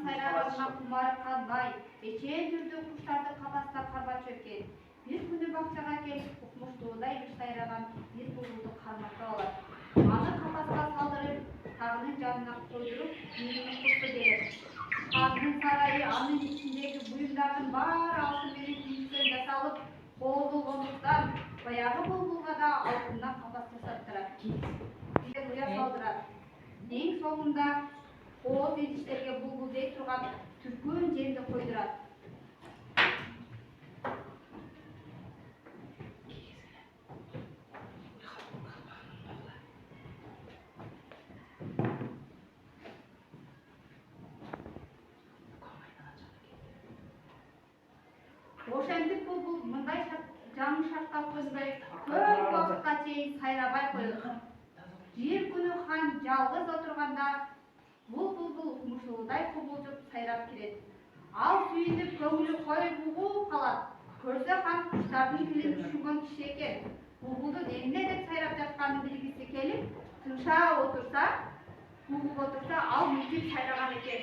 сайрағанға құмарып қалмай, ечен түрді құштарды қапаста қарбап жүрген. Bir күні бақшаға келіп, ұқмыштуылдай бір сайраған bir бұлбұлды қармақтап алады. Аны қапасқа салдырып, тағының жанына қойдырып, үйінің құсы келеді. Қадының сарайы анын ішіндегі бұйымдардың бар алтын менен күмістен жасалып, қолы болғандықтан, баяғы бұлбұлға да алтыннан қапас жасаттырады. Ұя салдырады. Ең соңында қоғыз етіштерге бұлбұлдай тұрған түркөн жерді қойдырады. Ошентип бұлбұл мындай жаңы шартқа қозбай көп уақытқа чейин сайрабай қойылды. Бір күні хан жалғыз отырғанда бұл бұлбұл мұшылдай құбылжып сайрап келеді. Ал сүйініп көңілі қойып бұғып қалады. Көрсе хан құштардың тілін түсінген кіші екен. Бұлбұлдың емне деп сайрап жатқанын білгісі келіп, тыңша отырса, бұғып отырса, ал мүлдеп сайраған екен.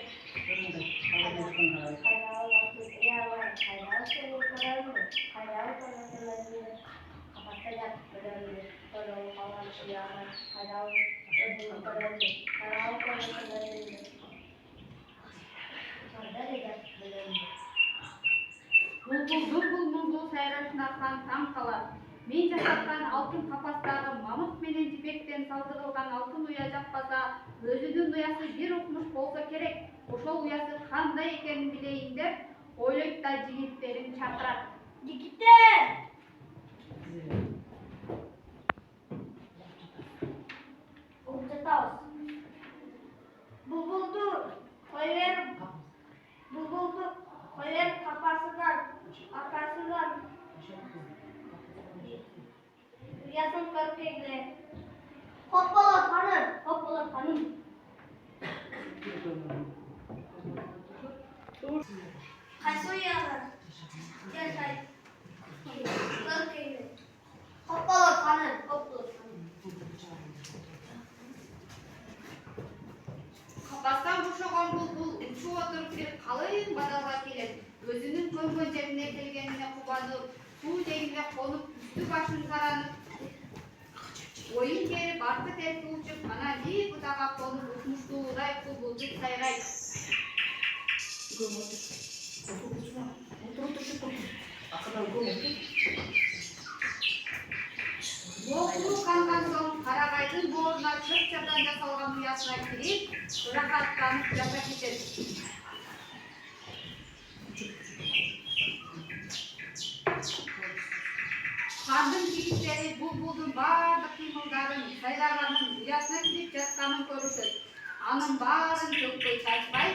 Бұлбұл сайрашына хан таң қалады. Мен жасатқан алтын қапастағы мамық менен жібектен салдырылған алтын ұя жақпаса, өзінің ұясы бір ұқмыш болса керек. Ошол ұясы қандай екенін білейін деп, ойлойт да жігіттерін шақырады. Жігіттер! Ұлжатауыз. Бұлбұлды қойверіп қапасынан, атасынан ұясын көріп келді. Хоппала ханым. Қайсы ұяны? Көріп келді. Хоппала ханым. Қапастан бұршаған бұлбұл ұшып отырып келіп қалың бадалға келеді. Өзінің көрген жеріне келгеніне қубанып, су жеңіне қонып, үсті башын саранып, ойын керіп, арты терпі ұшып, ана бір бұтаға қонып, ұқмыштуылдай бұлбұлды сайрайды. Оқылу қанған соң қарағайдың борына шөп-шаптан жасалған ұясына кіріп, рахаттанып жата кетеді. Хандың жігіттері бұлбұлдың барлық қимылдарын, сайрағанын, ұясына кіріп жатқанын көріседі. Анын барын көкпей шашпай,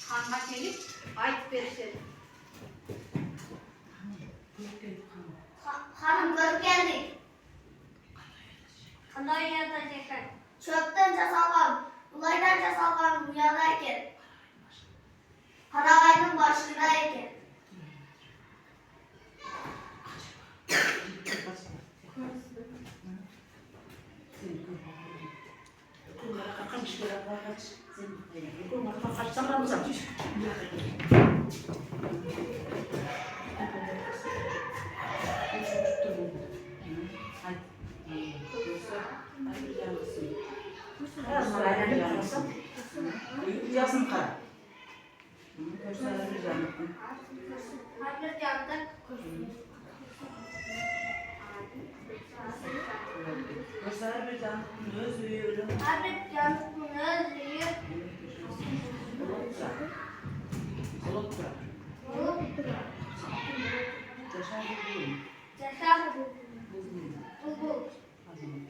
ханға келіп, айтып беріседі. Ханым көріп келдік. Қандай ұяда екен? Çöpten жасалған, бұлайдан жасалған ұяда екен. Қарағайдың башында екен. Yazın kar. Görsel bir canlı. Harbi yandık. Görsel bir canlı. Öz büyüyorum. Harbi yandık bunu özlüyor. Solukta. Yaşar bir büyüğüm. Yaşar Buzluyum. bulbul. Hazım.